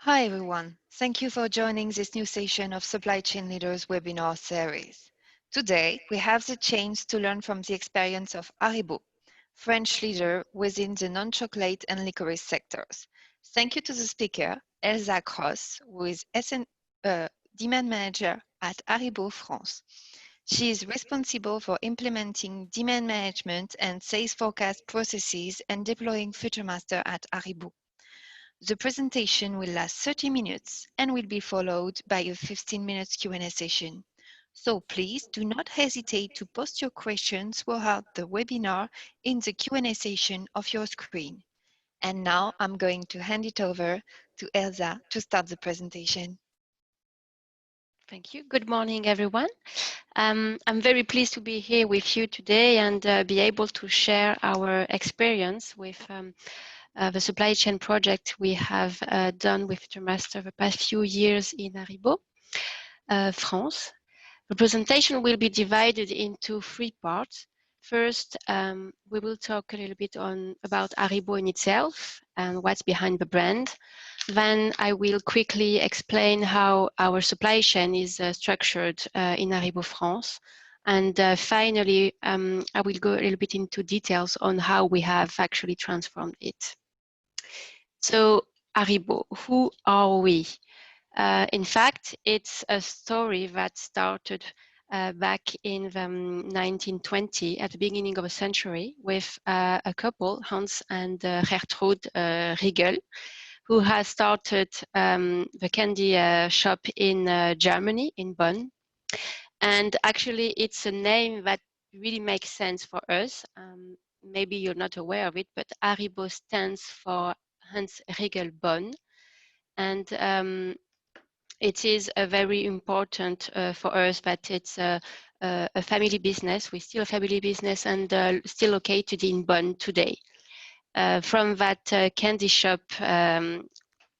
Hi everyone, thank you for joining this new session of Supply Chain Leaders webinar series. Today, we have the chance to learn from the experience of Haribo, French leader within the non-chocolate and licorice sectors. Thank you to the speaker, Elsa Cross, who is demand manager at Haribo France. She is responsible for implementing demand management and sales forecast processes and deploying FutureMaster at Haribo. The presentation will last 30 minutes and will be followed by a 15-minute Q&A session. So please do not hesitate to post your questions throughout the webinar in the Q&A section of your screen. And now I'm going to hand it over to Elsa to start the presentation. Thank you. Good morning, everyone. I'm very pleased to be here with you today and be able to share our experience with the supply chain project we have done with FutureMaster the past few years in Haribo, France. The presentation will be divided into three parts. First, we will talk a little bit about Haribo in itself and what's behind the brand. Then I will quickly explain how our supply chain is structured in Haribo France. And finally, I will go a little bit into details on how we have actually transformed it. So Haribo, who are we? In fact, it's a story that started back in the 1920, at the beginning of a century, with a couple, Hans and Gertrude Riegel, who has started the candy shop in Germany, in Bonn. And actually, it's a name that really makes sense for us. Maybe you're not aware of it, but Haribo stands for Hans Riegel Bonn. And it is a very important for us that it's a family business. We're still a family business and still located in Bonn today. From that candy shop,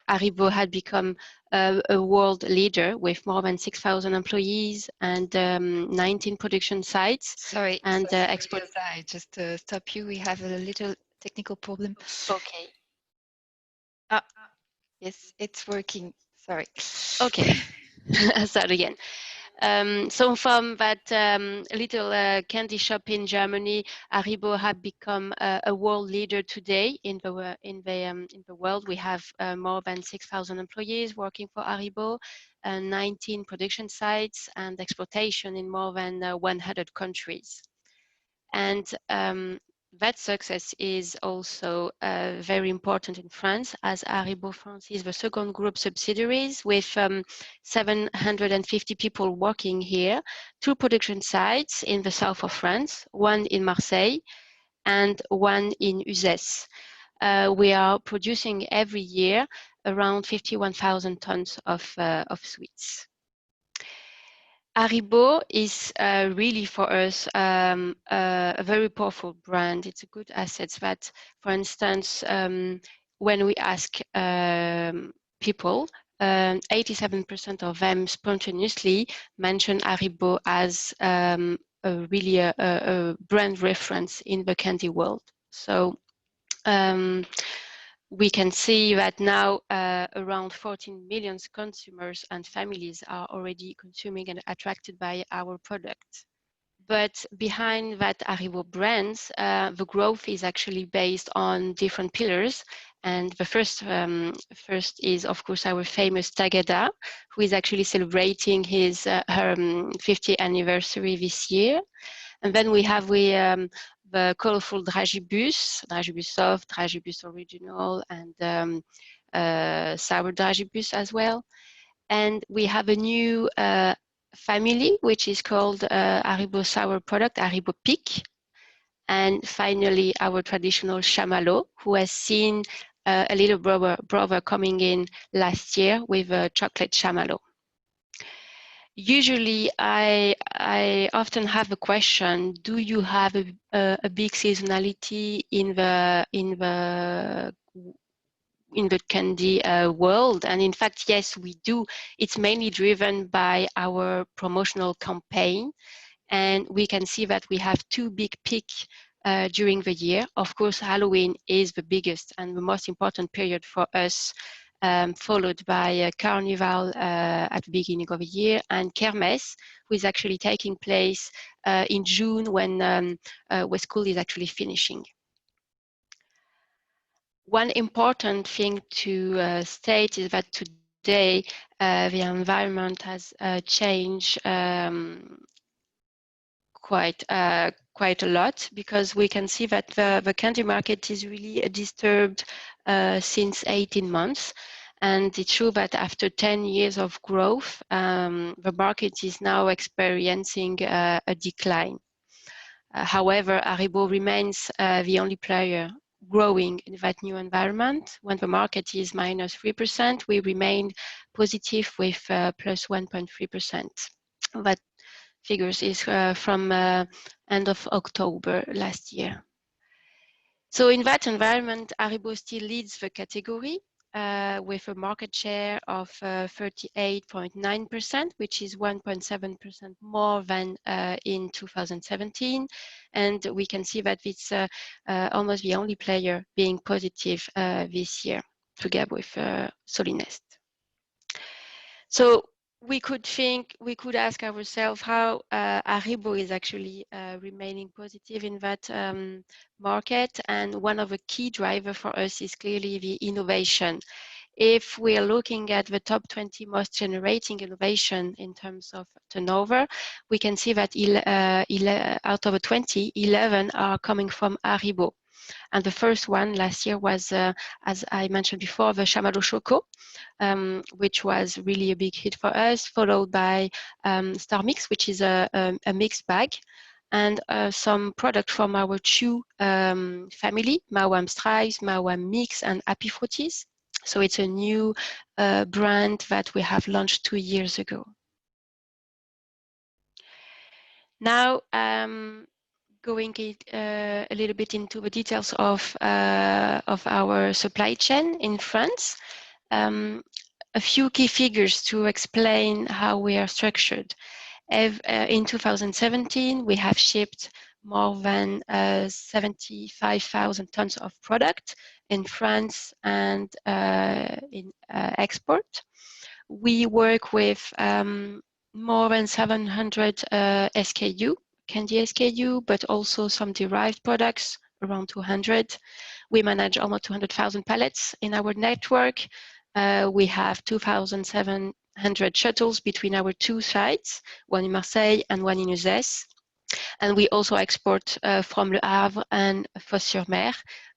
Haribo had become a world leader with more than 6,000 employees and 19 production sites. Sorry, export. I just stop you. We have a little technical problem. Okay. Yes, it's working. Sorry. Okay. I'll start again. So from that little candy shop in Germany, Haribo had become a world leader today in the world. We have more than 6,000 employees working for Haribo, 19 production sites, and exportation in more than 100 countries. And that success is also very important in France, as Haribo France is the second group subsidiaries with 750 people working here, 2 production sites in the south of France, 1 in Marseille and 1 in Uzès. We are producing every year around 51,000 tons of sweets. Haribo is really for us a very powerful brand. It's a good asset that, for instance, when we ask people, 87% of them spontaneously mention Haribo as really a brand reference in the candy world. So we can see that now around 14 million consumers and families are already consuming and attracted by our product. But behind that Haribo brands, the growth is actually based on different pillars. And the first is, of course, our famous Tagada, who is actually celebrating his her 50th anniversary this year. And then we have the colorful Dragibus Soft, Dragibus Original, and Sour Dragibus as well. And we have a new family, which is called Haribo Sour product, Haribo Peak. And finally, our traditional Chamallow, who has seen a little brother coming in last year with a chocolate Chamallow. Usually, I often have a question: do you have a big seasonality in the candy world? And in fact, yes, we do. It's mainly driven by our promotional campaign, and we can see that we have 2 big peaks during the year. Of course, Halloween is the biggest and the most important period for us followed by Carnival at the beginning of the year, and Kermesse, who is actually taking place in June when school is actually finishing. One important thing to state is that today the environment has changed quite a lot, because we can see that the candy market is really disturbed since 18 months. And it's true that after 10 years of growth, the market is now experiencing a decline. However, Haribo remains the only player growing in that new environment. When the market is minus 3%, we remain positive with plus 1.3%. That figures is from end of October last year. So in that environment, Haribo still leads the category with a market share of 38.9%, which is 1.7% more than in 2017. And we can see that it's almost the only player being positive this year, together with Solinest. So we could ask ourselves how Haribo is actually remaining positive in that market. And one of the key drivers for us is clearly the innovation. If we are looking at the top 20 most generating innovation in terms of turnover, we can see that out of the 20, 11 are coming from Haribo. And the first one last year was, as I mentioned before, the Chamallow Choco, which was really a big hit for us, followed by Star Mix, which is a mixed bag, and some product from our Chew family, Mawam Stripes, Mawam Mix, and Happy Fruities. So it's a new brand that we have launched 2 years ago. Now, going a little bit into the details of our supply chain in France. A few key figures to explain how we are structured. In 2017, we have shipped more than 75,000 tons of product in France and in export. We work with more than 700 SKU, candy SKU, but also some derived products, around 200. We manage almost 200,000 pallets in our network. We have 2,700 shuttles between our 2 sites, one in Marseille and one in Uzès. And we also export from Le Havre and Fos-sur-Mer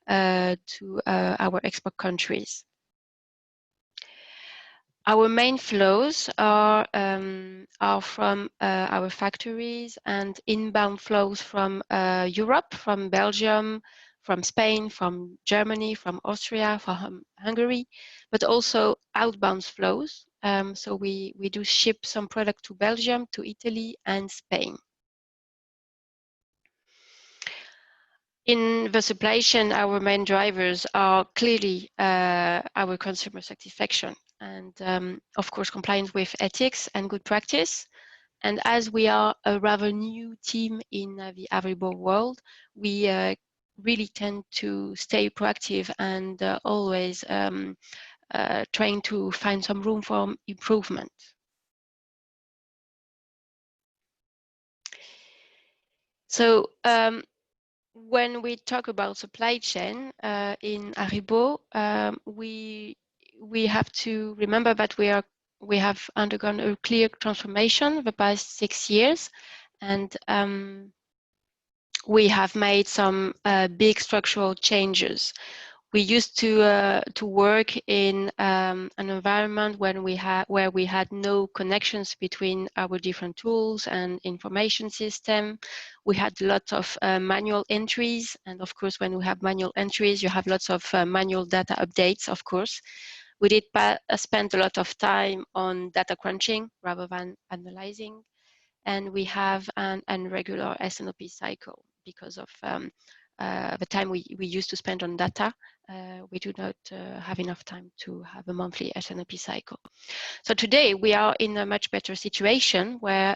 to our export countries. Our main flows are from our factories, and inbound flows from Europe, from Belgium, from Spain, from Germany, from Austria, from Hungary, but also outbound flows. So we do ship some product to Belgium, to Italy, and Spain. In the supply chain, our main drivers are clearly our consumer satisfaction and, of course, compliance with ethics and good practice. And as we are a rather new team in the Haribo world, we really tend to stay proactive and always trying to find some room for improvement. So when we talk about supply chain in Haribo, we have to remember that we have undergone a clear transformation the past 6 years, and we have made some big structural changes. We used to work in an environment where we had no connections between our different tools and information system. We had lots of manual entries, and of course, when we have manual entries, you have lots of manual data updates. Of course, we did spend a lot of time on data crunching rather than analyzing, and we have an irregular S&OP cycle because of the time we used to spend on data. We do not have enough time to have a monthly S&OP cycle. So today we are in a much better situation where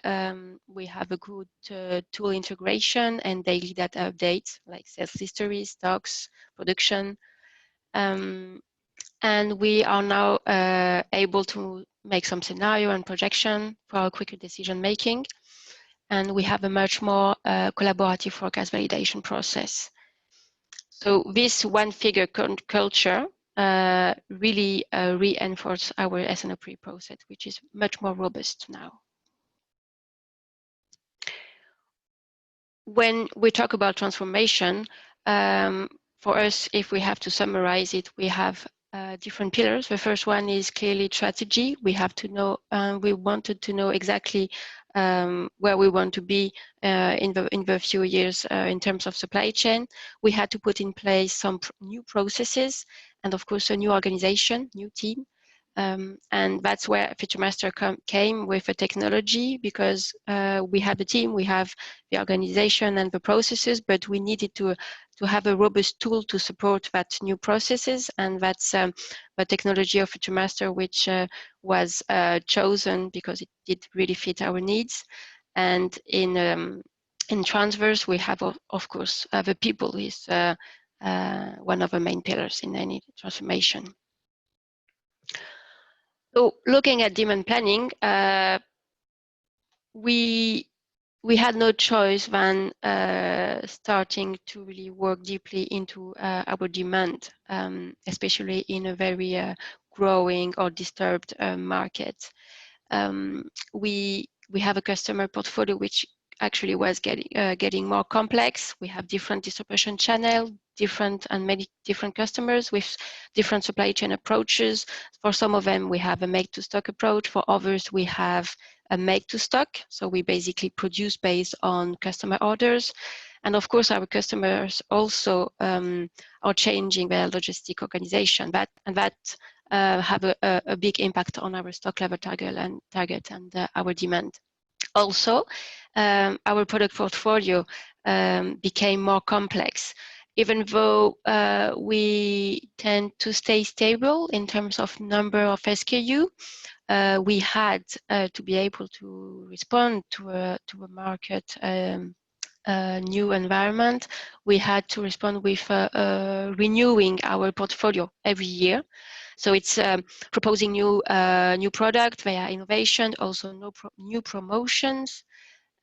we have a good tool integration and daily data updates like sales history, stocks, production. And we are now able to make some scenario and projection for our quicker decision making. And we have a much more collaborative forecast validation process. So this one figure culture really reinforces our S&OP process, which is much more robust now. When we talk about transformation, for us, if we have to summarize it, we have different pillars. The first one is clearly strategy. We have to know, we wanted to know exactly where we want to be in the few years in terms of supply chain. We had to put in place some new processes and of course a new organization, new team. And that's where FutureMaster came with a technology, because we have the team, we have the organization and the processes, but we needed to have a robust tool to support that new processes, and that's the technology of FutureMaster, which was chosen because it did really fit our needs. And in Transverse, we have, of course, the people is one of the main pillars in any transformation. So looking at demand planning, we had no choice than starting to really work deeply into our demand, especially in a very growing or disturbed market. We have a customer portfolio which actually was getting more complex. We have different distribution channels, many different customers with different supply chain approaches. For some of them, we have a make-to-stock approach. For others, we have a make-to-stock. So we basically produce based on customer orders. And of course, our customers also are changing their logistic organization. That have a big impact on our stock level target and our demand. Also, our product portfolio became more complex. Even though we tend to stay stable in terms of number of SKU, we had to be able to respond to a market new environment. We had to respond with renewing our portfolio every year. So it's proposing new product via innovation, also new promotions,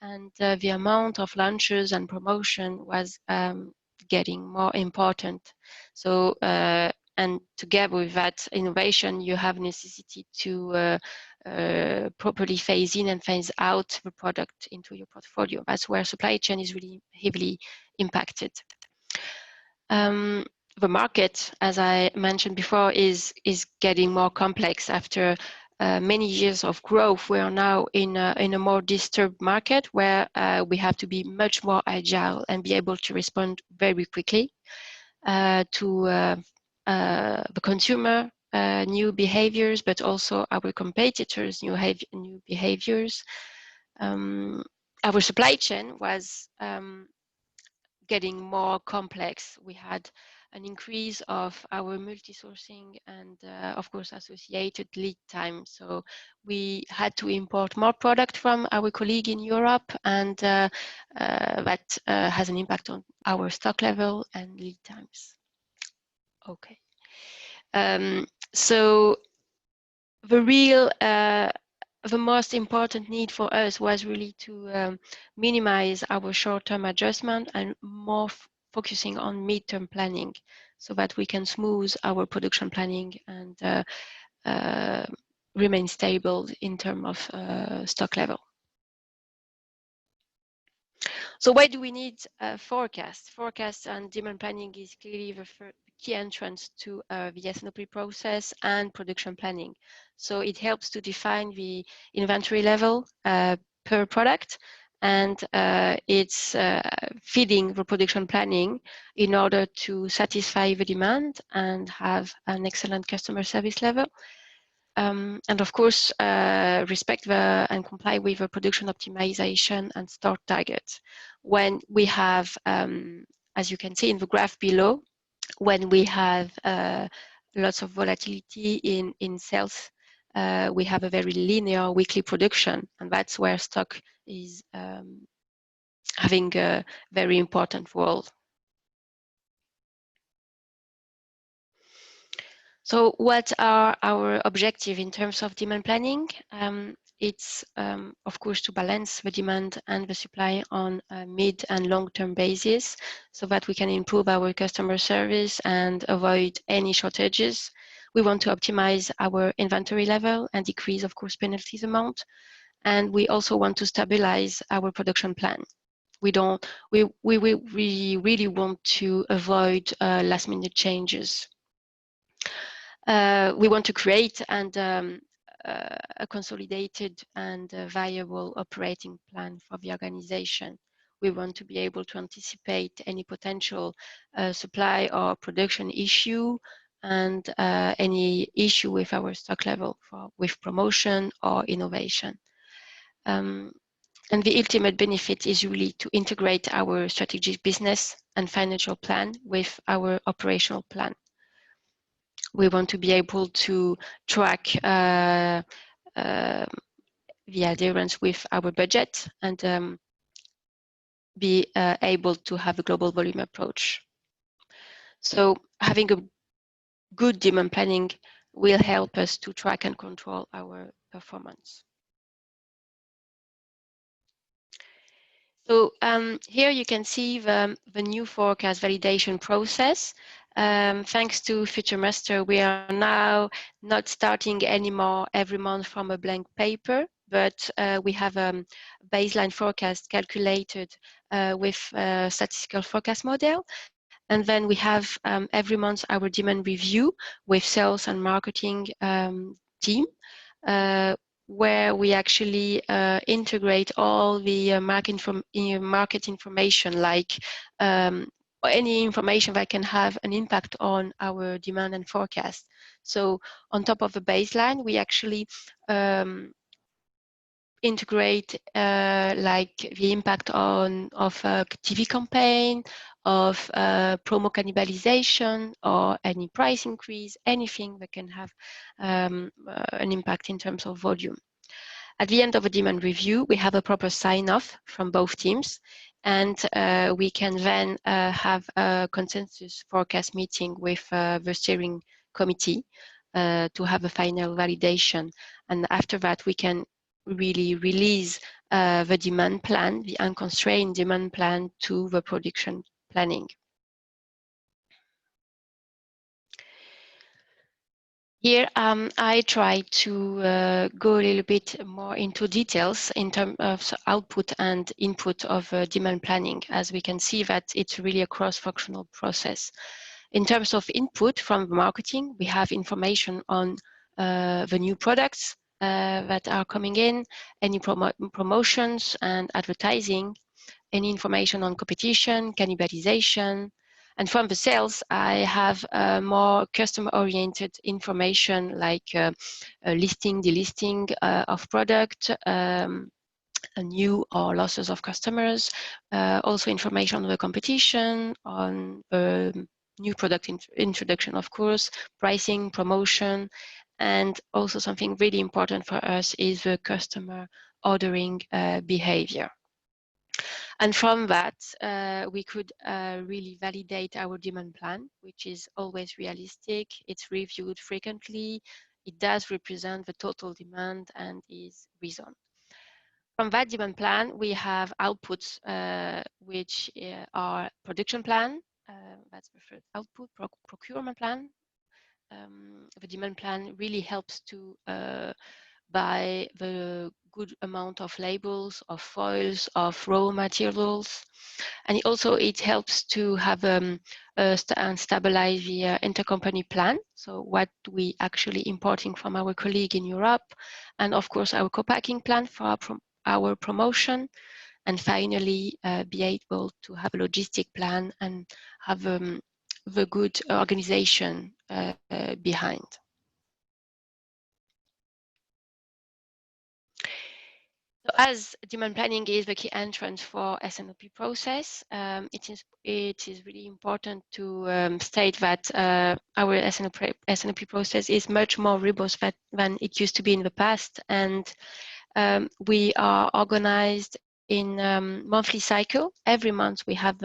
and the amount of launches and promotion was getting more important. So and together with that innovation, you have necessity to properly phase in and phase out the product into your portfolio. That's where supply chain is really heavily impacted. The market, as I mentioned before, is getting more complex. After many years of growth, we are now in a more disturbed market where we have to be much more agile and be able to respond very quickly to the consumer new behaviors, but also our competitors' new behaviors. Our supply chain was getting more complex. We had an increase of our multi-sourcing and of course associated lead time. So we had to import more product from our colleague in Europe, and that has an impact on our stock level and lead times. Okay. So the most important need for us was really to minimize our short-term adjustment and more focusing on mid-term planning, so that we can smooth our production planning and remain stable in terms of stock level. So why do we need forecasts? Forecast and demand planning is clearly the key entrance to the S&OP process and production planning. So it helps to define the inventory level per product, and it's feeding the production planning in order to satisfy the demand and have an excellent customer service level. And of course, respect and comply with the production optimization and stock targets. When we have, as you can see in the graph below, when we have lots of volatility in sales, we have a very linear weekly production, and that's where stock is having a very important role. So what are our objectives in terms of demand planning? It's, of course, to balance the demand and the supply on a mid and long-term basis so that we can improve our customer service and avoid any shortages. We want to optimize our inventory level and decrease, of course, penalties amount. And we also want to stabilize our production plan. We really want to avoid last-minute changes. We want to create a consolidated and viable operating plan for the organization. We want to be able to anticipate any potential supply or production issue and any issue with our stock level with promotion or innovation. And the ultimate benefit is really to integrate our strategic business and financial plan with our operational plan. We want to be able to track the adherence with our budget and be able to have a global volume approach. So having a good demand planning will help us to track and control our performance. So here you can see the new forecast validation process. Thanks to FutureMaster, we are now not starting anymore every month from a blank paper, but we have a baseline forecast calculated with a statistical forecast model. And then we have every month our demand review with sales and marketing team, where we actually integrate all the market information, like any information that can have an impact on our demand and forecast. So on top of the baseline, we actually integrate like the impact of a TV campaign, of promo cannibalization, or any price increase, anything that can have an impact in terms of volume. At the end of a demand review, we have a proper sign-off from both teams, and we can then have a consensus forecast meeting with the steering committee to have a final validation. And after that, we can really release the demand plan, the unconstrained demand plan, to the production planning. Here, I try to go a little bit more into details in terms of output and input of demand planning, as we can see that it's really a cross-functional process. In terms of input from marketing, we have information on the new products that are coming in, any promotions and advertising, any information on competition, cannibalization. And from the sales, I have more customer-oriented information, like listing, delisting of product, new or losses of customers, also information on the competition, on new product introduction, of course, pricing, promotion, and also something really important for us is the customer ordering behavior. And from that, we could really validate our demand plan, which is always realistic. It's reviewed frequently. It does represent the total demand and is reasoned. From that demand plan, we have outputs, which are production plan, that's the first output, procurement plan. The demand plan really helps to buy the good amount of labels, of foils, of raw materials. And it helps to have and stabilize the intercompany plan. So what we actually importing from our colleague in Europe, and of course our co-packing plan for our promotion, and finally be able to have a logistic plan and have the good organization behind. So as demand planning is the key entrance for S&OP process, it is really important to state that our S&OP process is much more robust than it used to be in the past, and we are organized in monthly cycle. Every month we have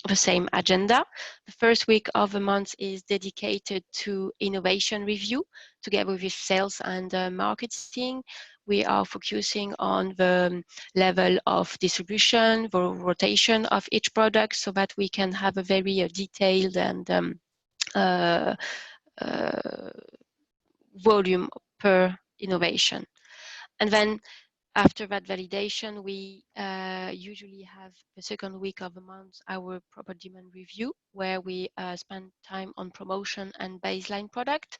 the same agenda. The first week of the month is dedicated to innovation review together with sales and marketing. We are focusing on the level of distribution, the rotation of each product, so that we can have a very detailed and volume per innovation. And then after that validation, we usually have the second week of the month our proper demand review, where we spend time on promotion and baseline product.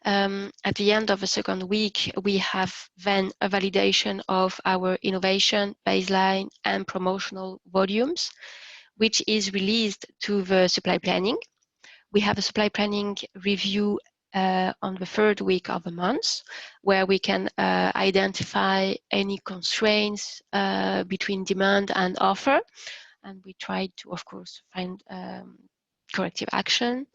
At the end of the second week, we have then a validation of our innovation, baseline, and promotional volumes, which is released to the supply planning. We have a supply planning review on the third week of the month, where we can identify any constraints between demand and offer. And we try to, of course, find corrective action.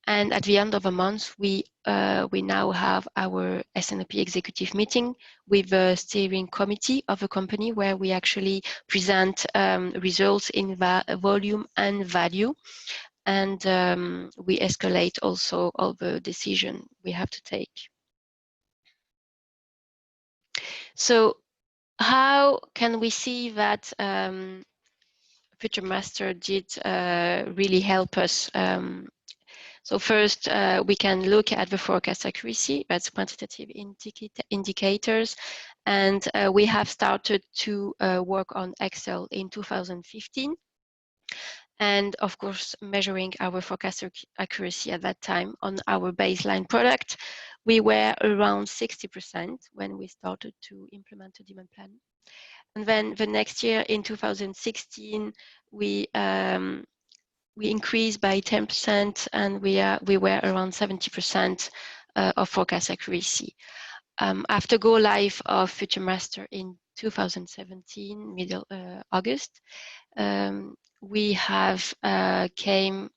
And at the end of the month, we now have our S&OP executive meeting with the steering committee of the company, where we actually present results in volume and value. And we escalate also all the decision we have to take. So how can we see that Future Master did really help us? So first, we can look at the forecast accuracy, that's quantitative indicators. And we have started to work on Excel in 2015. And of course, measuring our forecast accuracy at that time on our baseline product, we were around 60% when we started to implement a demand plan. And then the next year, in 2016, we increased by 10%, and we were around 70% of forecast accuracy. After go live of Future Master in 2017, middle August, we have came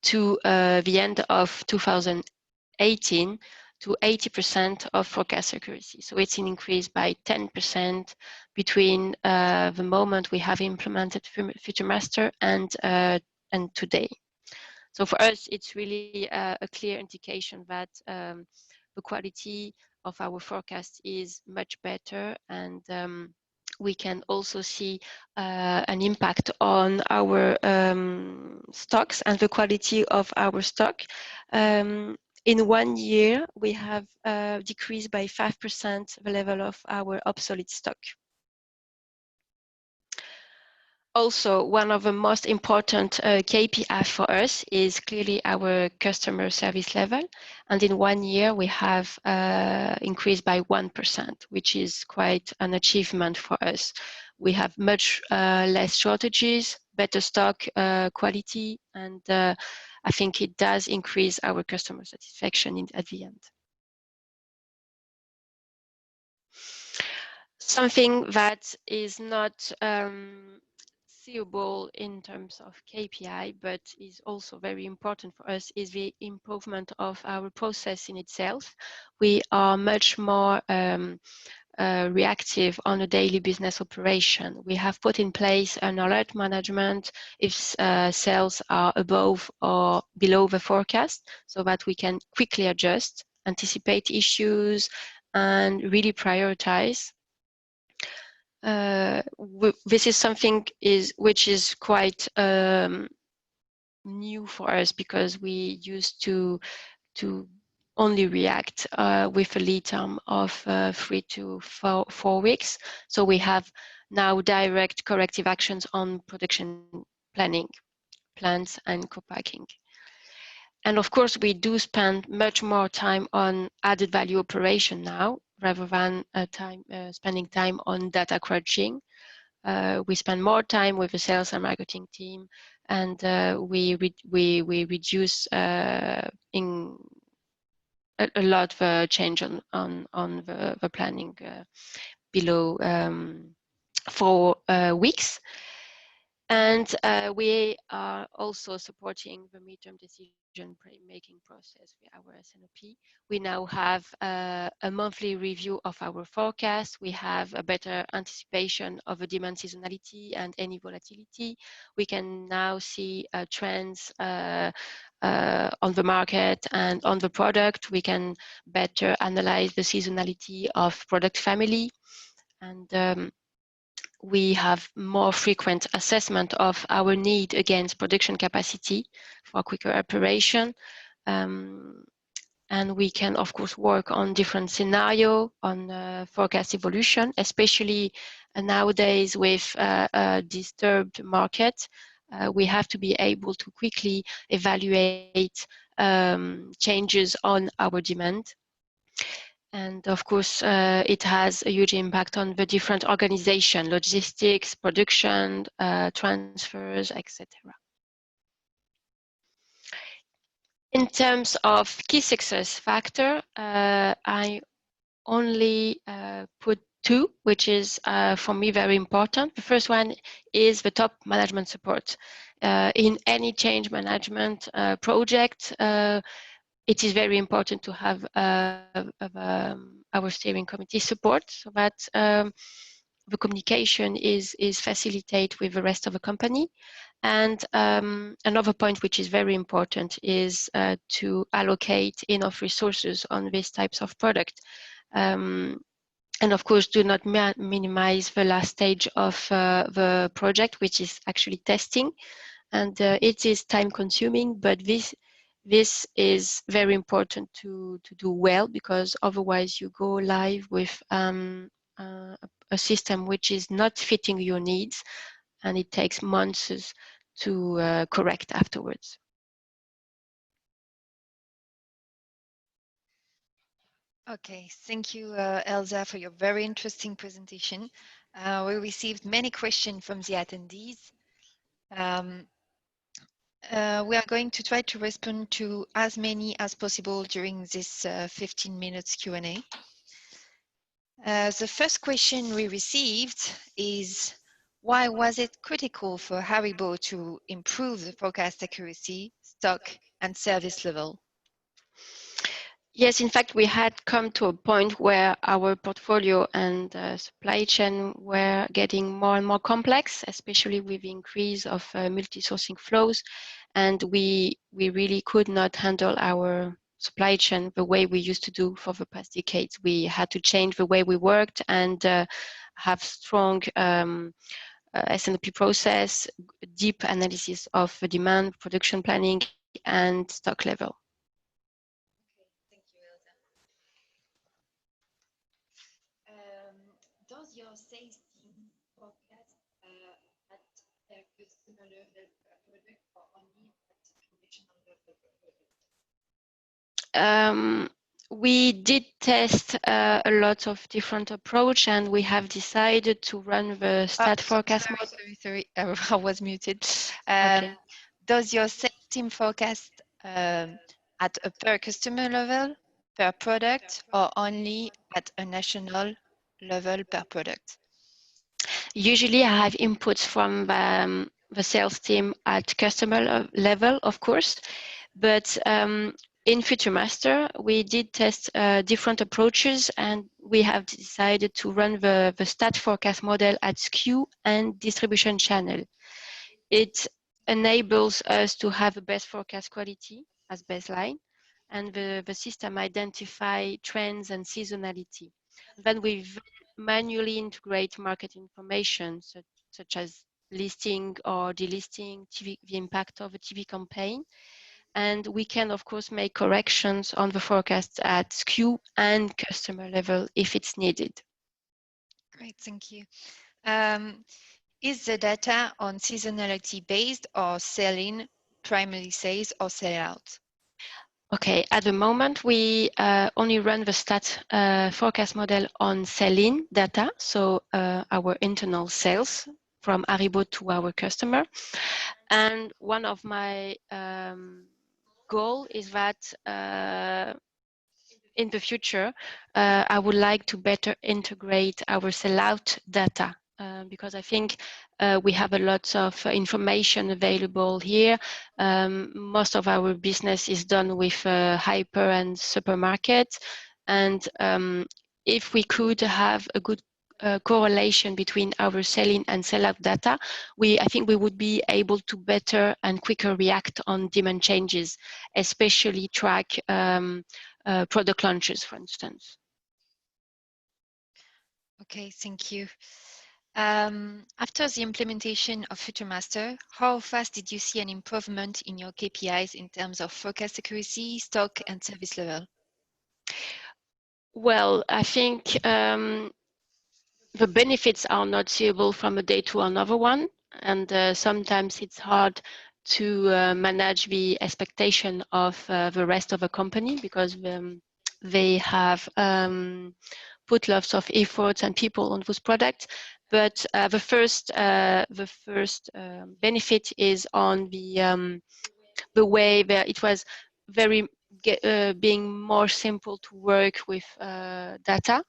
to the end of 2018 to 80% of forecast accuracy. So it's an increase by 10% between the moment we have implemented Future Master and today. So for us, it's really a clear indication that the quality of our forecast is much better, and we can also see an impact on our stocks and the quality of our stock. In 1 year, we have decreased by 5% the level of our obsolete stock. Also, one of the most important KPI for us is clearly our customer service level. And in 1 year, we have increased by 1%, which is quite an achievement for us. We have much less shortages, better stock quality, and I think it does increase our customer satisfaction at the end. Something that is not seeable in terms of KPI, but is also very important for us, is the improvement of our process in itself. We are much more reactive on a daily business operation. We have put in place an alert management if sales are above or below the forecast, so that we can quickly adjust, anticipate issues, and really prioritize. This is something which is quite new for us, because we used to only react with a lead time of 3 to 4 weeks. So we have now direct corrective actions on production planning, plans, and co-packing. And of course, we do spend much more time on added value operation now, rather than spending time on data crunching. We spend more time with the sales and marketing team, and we reduce in a lot of change on the planning below 4 weeks. And we are also supporting the midterm decision-making process with our S&OP. We now have a monthly review of our forecast. We have a better anticipation of the demand seasonality and any volatility. We can now see trends on the market and on the product. We can better analyze the seasonality of product family, and we have more frequent assessment of our need against production capacity for quicker operation. And we can, of course, work on different scenario on forecast evolution, especially nowadays with a disturbed market. We have to be able to quickly evaluate changes on our demand. And of course, it has a huge impact on the different organization, logistics, production, transfers, etc. In terms of key success factor, I only put two, which is for me very important. The first one is the top management support. In any change management project, it is very important to have our steering committee support, so that the communication is facilitated with the rest of the company. And another point which is very important is to allocate enough resources on these types of product. And of course, do not minimize the last stage of the project, which is actually testing. And it is time consuming, but this is very important to do well, because otherwise you go live with a system which is not fitting your needs, and it takes months to correct afterwards. Okay, thank you, Elsa, for your very interesting presentation. We received many questions from the attendees. We are going to try to respond to as many as possible during this 15 minutes Q&A. The first question we received is, why was it critical for Haribo to improve the forecast accuracy, stock, and service level? Yes, in fact, we had come to a point where our portfolio and supply chain were getting more and more complex, especially with the increase of multi-sourcing flows. And we really could not handle our supply chain the way we used to do for the past decades. We had to change the way we worked and have strong S&OP process, deep analysis of the demand, production planning, and stock level. Does your sales team forecast at their customer level per product or only at functional level per product? We did test a lot of different approach, and we have decided to run the stat forecast model. Sorry, I was muted. Okay. Does your sales team forecast at a per customer level per product or only at a national level per product? Usually I have inputs from the sales team at customer level, of course, but in FutureMaster, we did test different approaches, and we have decided to run the stat forecast model at SKU and distribution channel. It enables us to have the best forecast quality as baseline, and the system identify trends and seasonality. Then we manually integrate market information such as listing or delisting, the impact of a TV campaign. And we can, of course, make corrections on the forecasts at SKU and customer level if it's needed. Great, thank you. Is the data on seasonality based or sell-in, primarily sales or sell-out? Okay, at the moment, we only run the stat forecast model on sell-in data, so our internal sales from Haribo to our customer. And one of my goal is that in the future, I would like to better integrate our sell-out data because I think we have a lot of information available here. Most of our business is done with hyper and supermarkets, and if we could have a good correlation between our sell-in and sell-out data, I think we would be able to better and quicker react on demand changes, especially track product launches, for instance. Okay, thank you. After the implementation of FutureMaster, how fast did you see an improvement in your KPIs in terms of forecast accuracy, stock, and service level? Well, I think the benefits are noticeable from a day to another one, and sometimes it's hard to manage the expectation of the rest of the company, because they have put lots of efforts and people on those products. But the first benefit is on the way that it was very being more simple to work with data.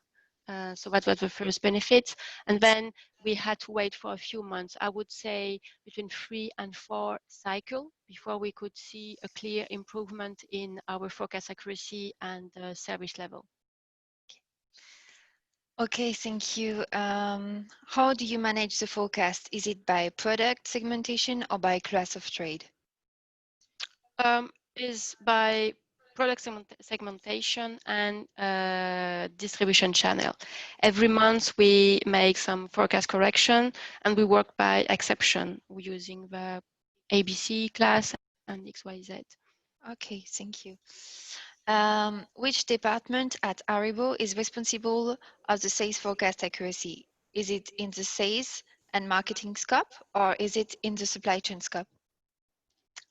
So that was the first benefit. And then we had to wait for a few months, I would say between 3 and 4 cycles, before we could see a clear improvement in our forecast accuracy and service level. Okay, thank you. How do you manage the forecast? Is it by product segmentation or by class of trade? Is by product segmentation and distribution channel. Every month we make some forecast correction, and we work by exception using the ABC class and XYZ. Okay, thank you. Which department at Haribo is responsible of the sales forecast accuracy? Is it in the sales and marketing scope, or is it in the supply chain scope?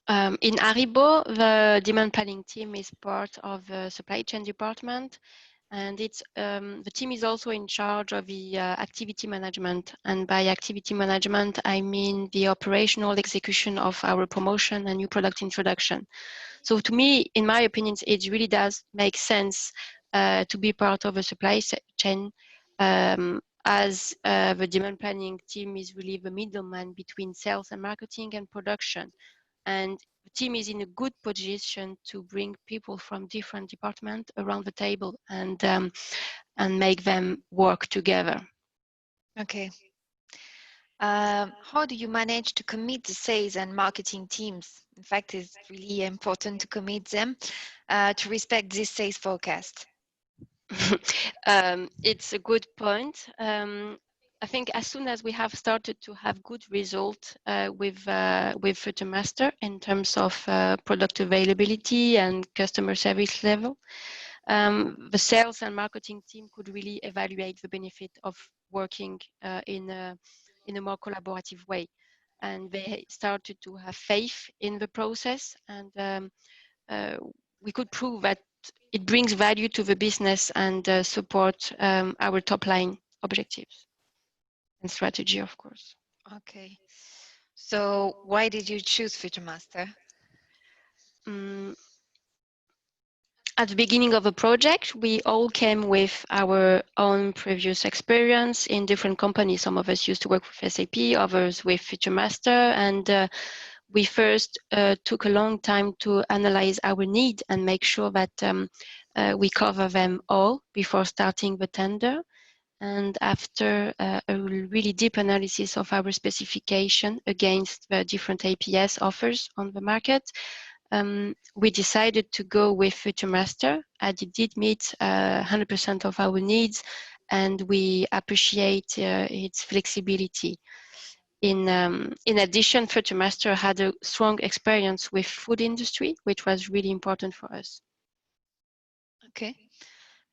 In Haribo, the demand planning team is part of the supply chain department, and it's the team is also in charge of the activity management. And by activity management, I mean the operational execution of our promotion and new product introduction. So to me, in my opinion, it really does make sense to be part of a supply chain, as the demand planning team is really the middleman between sales and marketing and production. And the team is in a good position to bring people from different departments around the table and make them work together. Okay. How do you manage to commit the sales and marketing teams? In fact, it's really important to commit them to respect this sales forecast. It's a good point. I think as soon as we have started to have good results with FutureMaster in terms of product availability and customer service level, the sales and marketing team could really evaluate the benefit of working in a more collaborative way. And they started to have faith in the process, and we could prove that it brings value to the business and support our top line objectives and strategy, of course. Okay. So why did you choose FutureMaster? At the beginning of the project, we all came with our own previous experience in different companies. Some of us used to work with SAP, others with FutureMaster, and we first took a long time to analyze our need and make sure that we cover them all before starting the tender. And after a really deep analysis of our specification against the different APS offers on the market, we decided to go with FutureMaster, as it did meet 100% of our needs, and we appreciate its flexibility. In addition, FutureMaster had a strong experience with food industry, which was really important for us. Okay.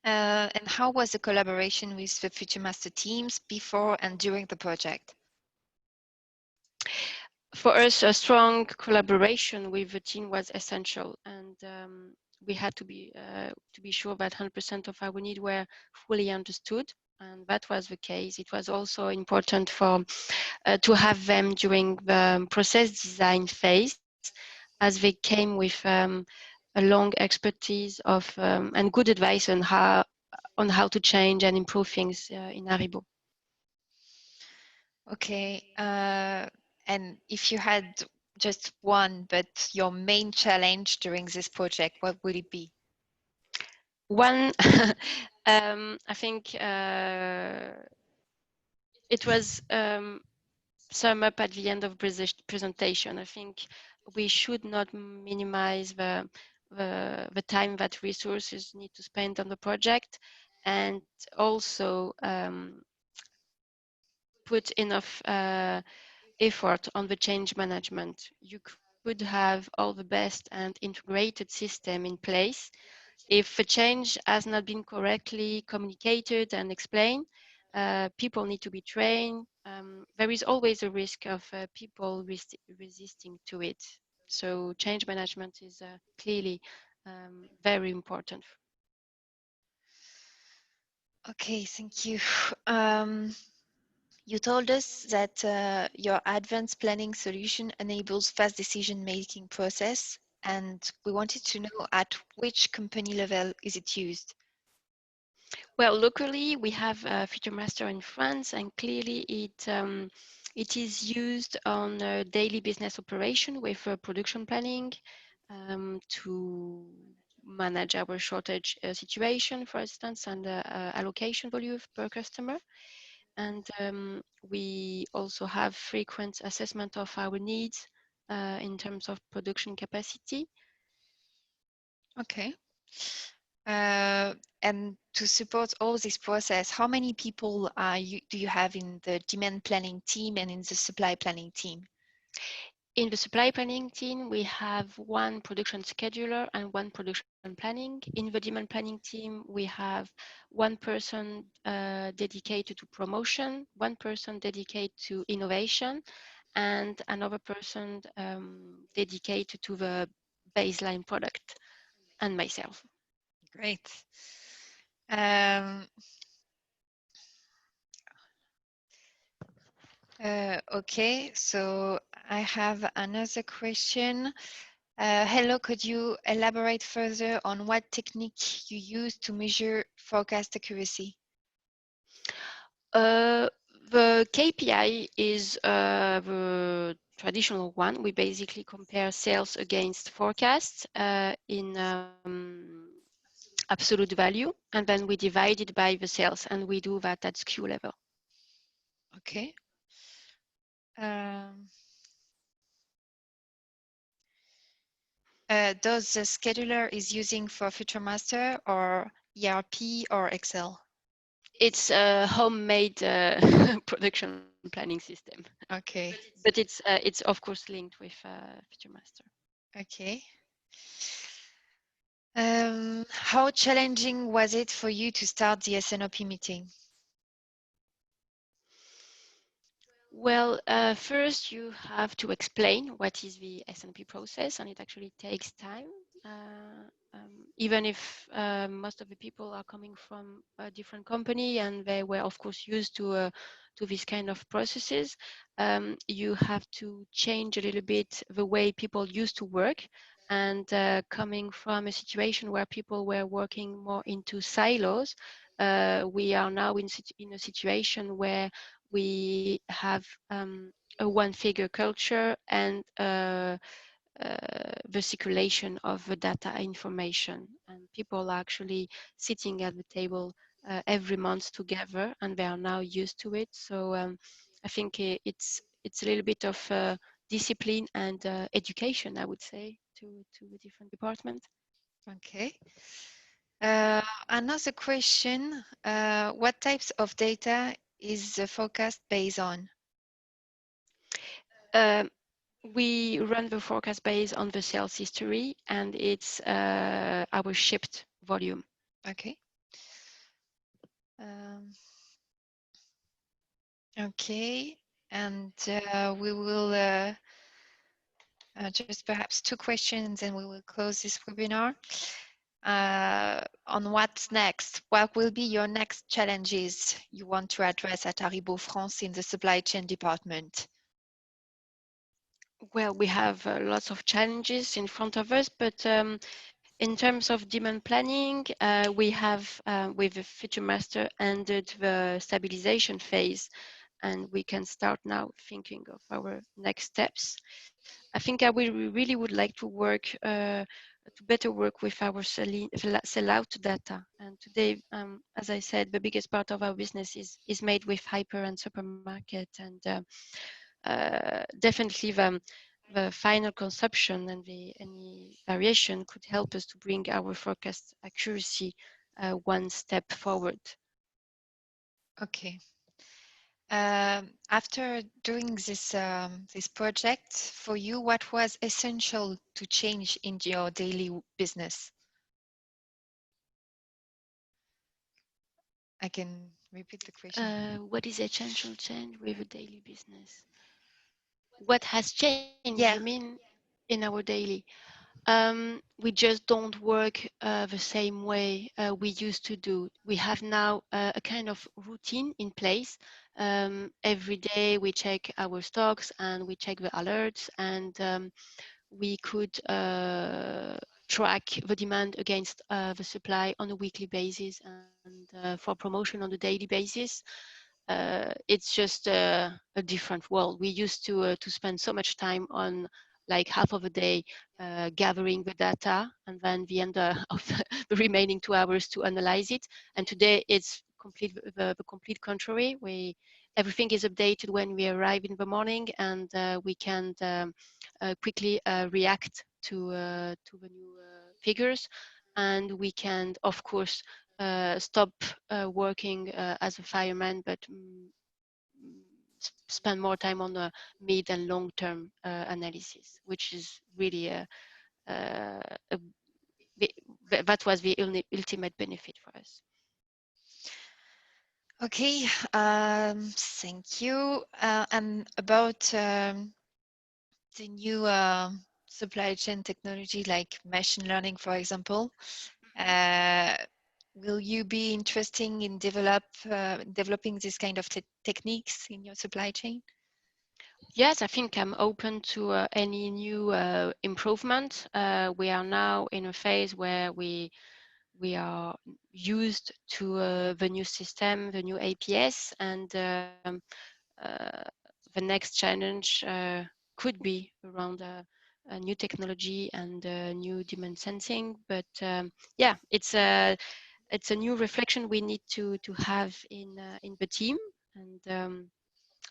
And how was the collaboration with the FutureMaster teams before and during the project? For us, a strong collaboration with the team was essential, and we had to be sure that 100% of our needs were fully understood, and that was the case. It was also important for to have them during the process design phase, as they came with a long expertise of and good advice on how to change and improve things in Haribo. Okay. And if you had just one, but your main challenge during this project, what would it be? One, I think it was sum up at the end of presentation. I think we should not minimize the time that resources need to spend on the project, and also put enough effort on the change management. You could have all the best and integrated system in place. If a change has not been correctly communicated and explained, people need to be trained. There is always a risk of people resisting to it. So change management is clearly very important. Okay, thank you. You told us that your advanced planning solution enables fast decision-making process, and we wanted to know at which company level is it used? Well, locally we have FutureMaster in France, and clearly it is used on daily business operation with production planning to manage our shortage situation, for instance, and allocation volume per customer. And we also have frequent assessment of our needs in terms of production capacity. Okay. And to support all this process, how many people do you have in the demand planning team and in the supply planning team? In the supply planning team, we have one production scheduler and one production planning. In the demand planning team, we have one person dedicated to promotion, one person dedicated to innovation, and another person dedicated to the baseline product, and myself. Great. Um, okay, so I have another question. Hello, could you elaborate further on what technique you use to measure forecast accuracy? Uh, the KPI is the traditional one. We basically compare sales against forecasts in absolute value, and then we divide it by the sales, and we do that at SKU level. Okay. Um, does the scheduler is using for FutureMaster or ERP or Excel? It's a homemade production planning system. Okay. But it's of course linked with FutureMaster. Okay. How challenging was it for you to start the S&OP meeting? Well, first you have to explain what is the S&OP process, and it actually takes time. Even if most of the people are coming from a different company and they were, of course, used to this kind of processes, you have to change a little bit the way people used to work. And coming from a situation where people were working more into silos, we are now in a situation where we have a one-figure culture and the circulation of the data information. And people are actually sitting at the table every month together, and they are now used to it. So I think it's a little bit of discipline and education, I would say, to the different departments. Okay. Another question, what types of data is the forecast based on? Um, we run the forecast based on the sales history, and it's our shipped volume. Okay. Um, okay, and we will just perhaps two questions and we will close this webinar. On what's next? What will be your next challenges you want to address at Haribo France in the supply chain department? Well, we have lots of challenges in front of us, but in terms of demand planning, we have with the Future Master ended the stabilization phase, and we can start now thinking of our next steps. I think I really would like to work to better work with our sell-out data. And today, as I said, the biggest part of our business is made with hyper and supermarket, and definitely the final consumption and any variation could help us to bring our forecast accuracy one step forward. Okay. After doing this project for you, what was essential to change in your daily business? I can repeat the question. What is essential change with a daily business? What has changed, you Yeah. mean, in our daily? We just don't work the same way we used to do. We have now a kind of routine in place. Every day we check our stocks and we check the alerts, and we could track the demand against the supply on a weekly basis, and for promotion on a daily basis. It's just a different world. We used to spend so much time on like half of a day gathering the data, and then the end of the remaining 2 hours to analyze it. And today it's the complete contrary. Everything is updated when we arrive in the morning, and we can quickly react to the new figures, and we can, of course, stop working as a fireman, but spend more time on the mid and long-term analysis, which is really a, that was the ultimate benefit for us. Okay, thank you. And about the new supply chain technology like machine learning, for example, uh, will you be interested in developing this kind of techniques in your supply chain? Yes, I think I'm open to any new improvement. We are now in a phase where we are used to the new system, the new APS, and uh, the next challenge could be around new technology and new demand sensing. But yeah, it's a new reflection we need to have in the team, and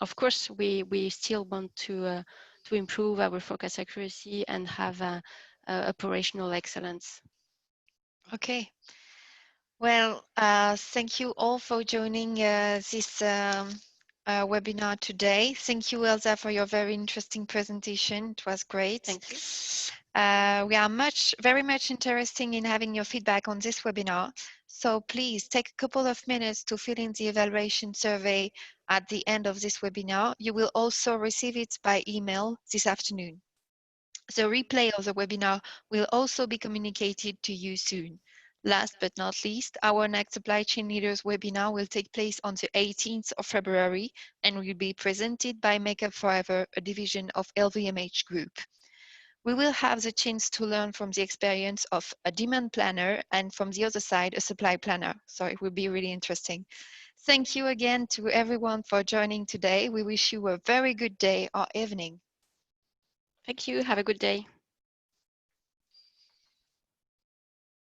of course we still want to improve our forecast accuracy and have operational excellence. Okay. Well, thank you all for joining this webinar today. Thank you, Elsa, for your very interesting presentation. It was great. Thank you. We are very much interested in having your feedback on this webinar. So please take a couple of minutes to fill in the evaluation survey at the end of this webinar. You will also receive it by email this afternoon. The replay of the webinar will also be communicated to you soon. Last but not least, our next Supply Chain Leaders webinar will take place on the 18th of February and will be presented by Makeup Forever, a division of LVMH Group. We will have the chance to learn from the experience of a demand planner and from the other side, a supply planner. So it will be really interesting. Thank you again to everyone for joining today. We wish you a very good day or evening. Thank you. Have a good day.